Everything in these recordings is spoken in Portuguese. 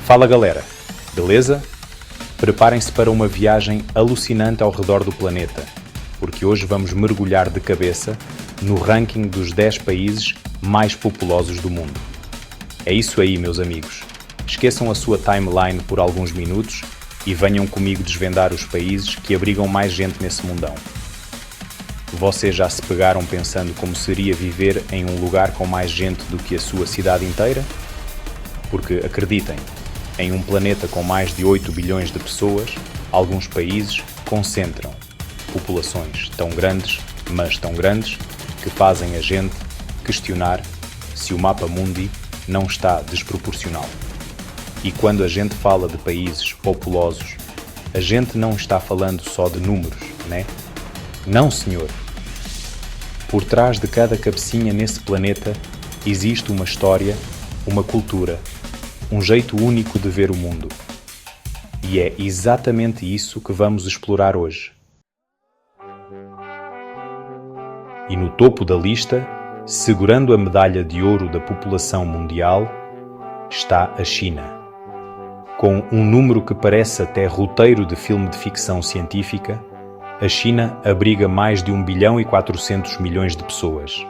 Fala galera, beleza? Preparem-se para uma viagem alucinante ao redor do planeta, porque hoje vamos mergulhar de cabeça no ranking dos 10 países mais populosos do mundo. É isso aí, meus amigos. Esqueçam a sua timeline por alguns minutos e venham comigo desvendar os países que abrigam mais gente nesse mundão. Vocês já se pegaram pensando como seria viver em um lugar com mais gente do que a sua cidade inteira? Porque, acreditem, em um planeta com mais de 8 bilhões de pessoas, alguns países concentram populações tão grandes, mas tão grandes, que fazem a gente questionar se o mapa mundi não está desproporcional. E quando a gente fala de países populosos, a gente não está falando só de números, né? Não, senhor. Por trás de cada cabecinha nesse planeta existe uma história, uma cultura, um jeito único de ver o mundo. E é exatamente isso que vamos explorar hoje. E no topo da lista, segurando a medalha de ouro da população mundial, está a China. Com um número que parece até roteiro de filme de ficção científica, a China abriga mais de 1 bilhão e 400 milhões de pessoas.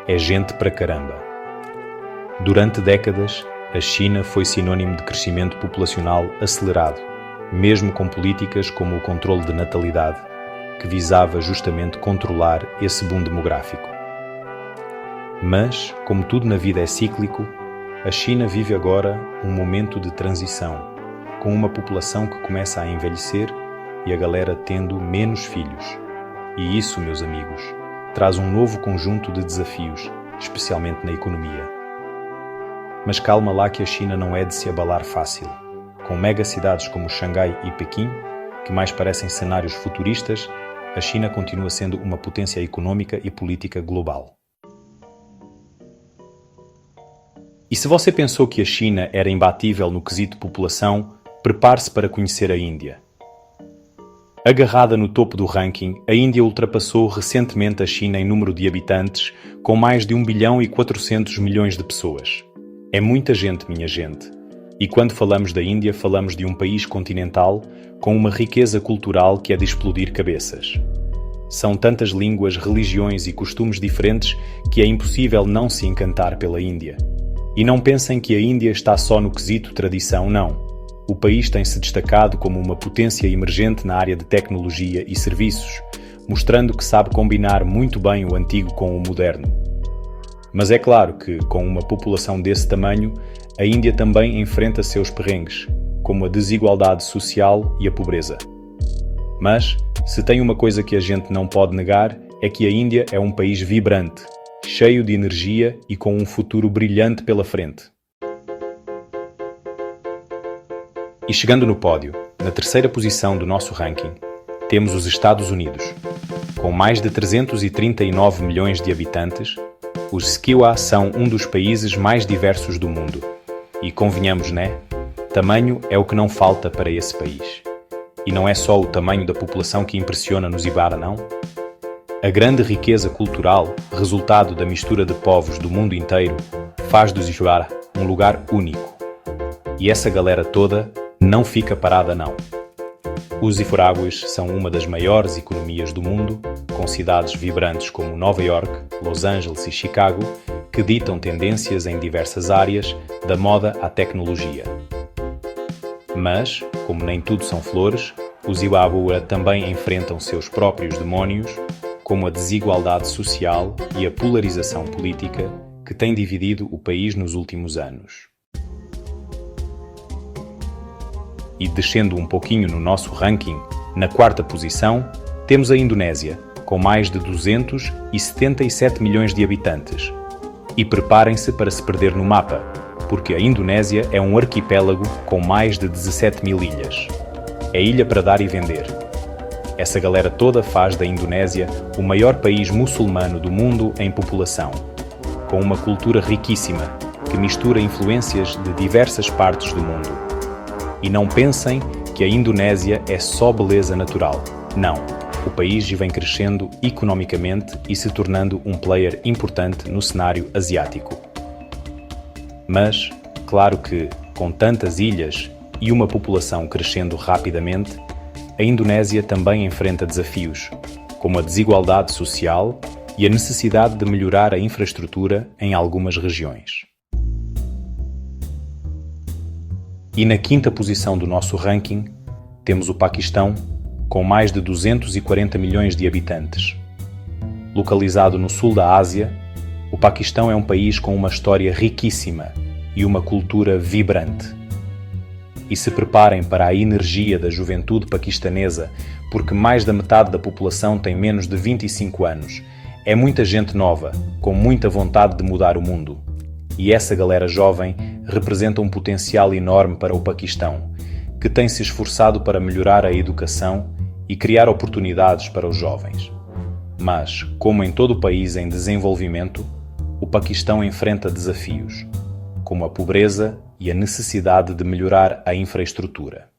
É gente pra caramba. Durante décadas, a China foi sinônimo de crescimento populacional acelerado, mesmo com políticas como o controle de natalidade, que visava justamente controlar esse boom demográfico. Mas, como tudo na vida é cíclico, a China vive agora um momento de transição, com uma população que começa a envelhecer e a galera tendo menos filhos. E isso, meus amigos, traz um novo conjunto de desafios, especialmente na economia. Mas calma lá que a China não é de se abalar fácil. Com megacidades como Xangai e Pequim, que mais parecem cenários futuristas, a China continua sendo uma potência econômica e política global. E se você pensou que a China era imbatível no quesito população, prepare-se para conhecer a Índia. Agarrada no topo do ranking, a Índia ultrapassou recentemente a China em número de habitantes, com mais de 1 bilhão e 400 milhões de pessoas. É muita gente, minha gente. E quando falamos da Índia, falamos de um país continental com uma riqueza cultural que é de explodir cabeças. São tantas línguas, religiões e costumes diferentes que é impossível não se encantar pela Índia. E não pensem que a Índia está só no quesito tradição, não. O país tem se destacado como uma potência emergente na área de tecnologia e serviços, mostrando que sabe combinar muito bem o antigo com o moderno. Mas é claro que, com uma população desse tamanho, a Índia também enfrenta seus perrengues, como a desigualdade social e a pobreza. Mas, se tem uma coisa que a gente não pode negar, é que a Índia é um país vibrante, cheio de energia e com um futuro brilhante pela frente. E chegando no pódio, na terceira posição do nosso ranking, temos os Estados Unidos. Com mais de 339 milhões de habitantes, os Skilaa são um dos países mais diversos do mundo. E convenhamos, né? Tamanho é o que não falta para esse país. E não é só o tamanho da população que impressiona nos Ibara, não? A grande riqueza cultural, resultado da mistura de povos do mundo inteiro, faz dos Ibara um lugar único. E essa galera toda não fica parada, não. Os Iforáguas são uma das maiores economias do mundo, com cidades vibrantes como Nova York, Los Angeles e Chicago, que ditam tendências em diversas áreas, da moda à tecnologia. Mas, como nem tudo são flores, os Ibabuara também enfrentam seus próprios demónios, como a desigualdade social e a polarização política que tem dividido o país nos últimos anos. E descendo um pouquinho no nosso ranking, na quarta posição, temos a Indonésia, com mais de 277 milhões de habitantes. E preparem-se para se perder no mapa, porque a Indonésia é um arquipélago com mais de 17 mil ilhas. É ilha para dar e vender. Essa galera toda faz da Indonésia o maior país muçulmano do mundo em população, com uma cultura riquíssima, que mistura influências de diversas partes do mundo. E não pensem que a Indonésia é só beleza natural. Não. O país vem crescendo economicamente e se tornando um player importante no cenário asiático. Mas, claro que, Com tantas ilhas e uma população crescendo rapidamente, a Indonésia também enfrenta desafios, como a desigualdade social e a necessidade de melhorar a infraestrutura em algumas regiões. E na quinta posição do nosso ranking, temos o Paquistão, com mais de 240 milhões de habitantes. Localizado no sul da Ásia, o Paquistão é um país com uma história riquíssima e uma cultura vibrante. E se preparem para a energia da juventude paquistanesa, porque mais da metade da população tem menos de 25 anos. É muita gente nova, com muita vontade de mudar o mundo. E essa galera jovem representa um potencial enorme para o Paquistão, que tem se esforçado para melhorar a educação e criar oportunidades para os jovens. Mas, como em todo o país em desenvolvimento, o Paquistão enfrenta desafios, como a pobreza e a necessidade de melhorar a infraestrutura.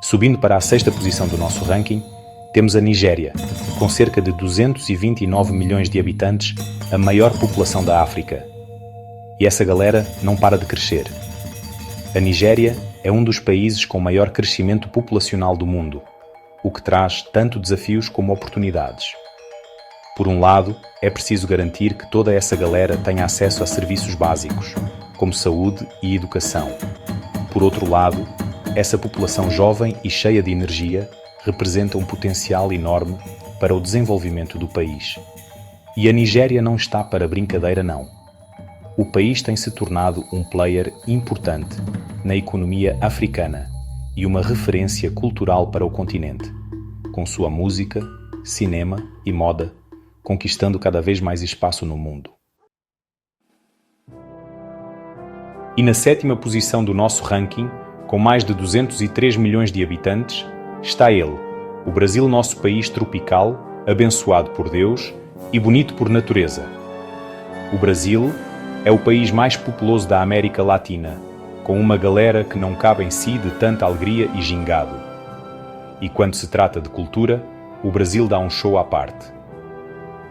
Subindo para a sexta posição do nosso ranking, temos a Nigéria, com cerca de 229 milhões de habitantes, a maior população da África. E essa galera não para de crescer. A Nigéria é um dos países com maior crescimento populacional do mundo, o que traz tanto desafios como oportunidades. Por um lado, é preciso garantir que toda essa galera tenha acesso a serviços básicos, como saúde e educação. Por outro lado, essa população jovem e cheia de energia representa um potencial enorme para o desenvolvimento do país. E a Nigéria não está para brincadeira, não. O país tem se tornado um player importante na economia africana e uma referência cultural para o continente, com sua música, cinema e moda, conquistando cada vez mais espaço no mundo. E na sétima posição do nosso ranking, com mais de 203 milhões de habitantes, está ele, o Brasil, nosso país tropical, abençoado por Deus e bonito por natureza. O Brasil é o país mais populoso da América Latina, com uma galera que não cabe em si de tanta alegria e gingado. E quando se trata de cultura, o Brasil dá um show à parte.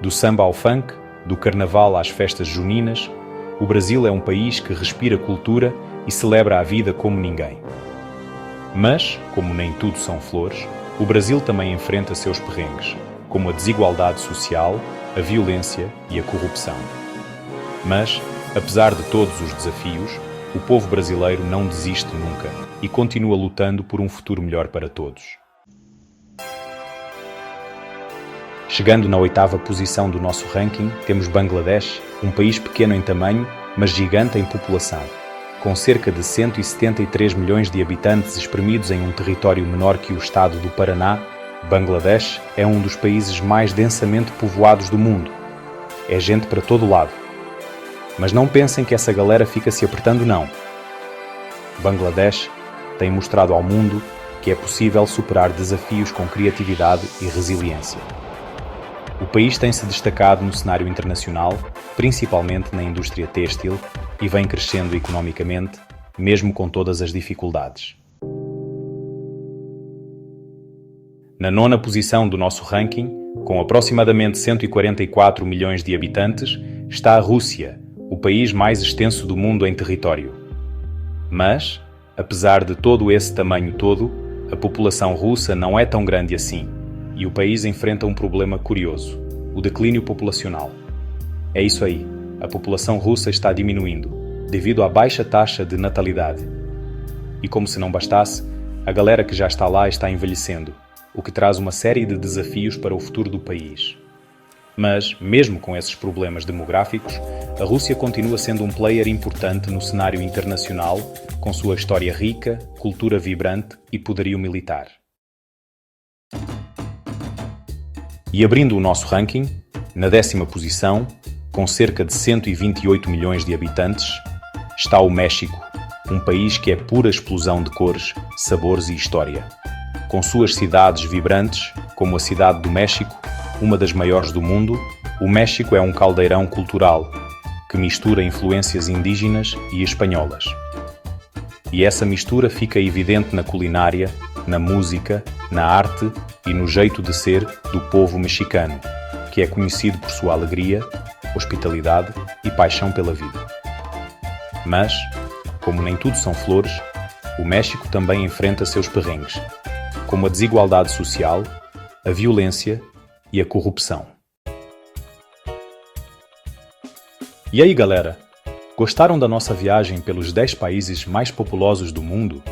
Do samba ao funk, do carnaval às festas juninas, o Brasil é um país que respira cultura e celebra a vida como ninguém. Mas, como nem tudo são flores, o Brasil também enfrenta seus perrengues, como a desigualdade social, a violência e a corrupção. Mas, apesar de todos os desafios, o povo brasileiro não desiste nunca e continua lutando por um futuro melhor para todos. Chegando na oitava posição do nosso ranking, temos Bangladesh, um país pequeno em tamanho, mas gigante em população. Com cerca de 173 milhões de habitantes espremidos em um território menor que o estado do Paraná, Bangladesh é um dos países mais densamente povoados do mundo. É gente para todo lado. Mas não pensem que essa galera fica se apertando, não. Bangladesh tem mostrado ao mundo que é possível superar desafios com criatividade e resiliência. O país tem se destacado no cenário internacional, principalmente na indústria têxtil, e vem crescendo economicamente, mesmo com todas as dificuldades. Na nona posição do nosso ranking, com aproximadamente 144 milhões de habitantes, está a Rússia, o país mais extenso do mundo em território. Mas, apesar de todo esse tamanho todo, a população russa não é tão grande assim. E o país enfrenta um problema curioso, o declínio populacional. É isso aí, a população russa está diminuindo, devido à baixa taxa de natalidade. E como se não bastasse, a galera que já está lá está envelhecendo, o que traz uma série de desafios para o futuro do país. Mas, mesmo com esses problemas demográficos, a Rússia continua sendo um player importante no cenário internacional, com sua história rica, cultura vibrante e poderio militar. E abrindo o nosso ranking, na décima posição, com cerca de 128 milhões de habitantes, está o México, um país que é pura explosão de cores, sabores e história. Com suas cidades vibrantes, como a Cidade do México, uma das maiores do mundo, o México é um caldeirão cultural que mistura influências indígenas e espanholas. E essa mistura fica evidente na culinária, na música, na arte e no jeito de ser do povo mexicano, que é conhecido por sua alegria, hospitalidade e paixão pela vida. Mas, como nem tudo são flores, o México também enfrenta seus perrengues, como a desigualdade social, a violência e a corrupção. E aí, galera? Gostaram da nossa viagem pelos 10 países mais populosos do mundo?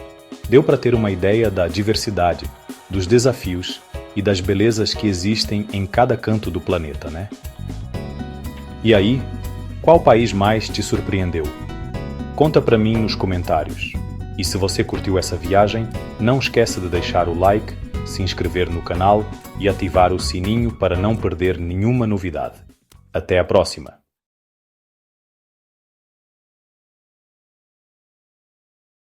Deu para ter uma ideia da diversidade, dos desafios e das belezas que existem em cada canto do planeta, né? E aí, qual país mais te surpreendeu? Conta para mim nos comentários. E se você curtiu essa viagem, não esqueça de deixar o like, se inscrever no canal e ativar o sininho para não perder nenhuma novidade. Até a próxima!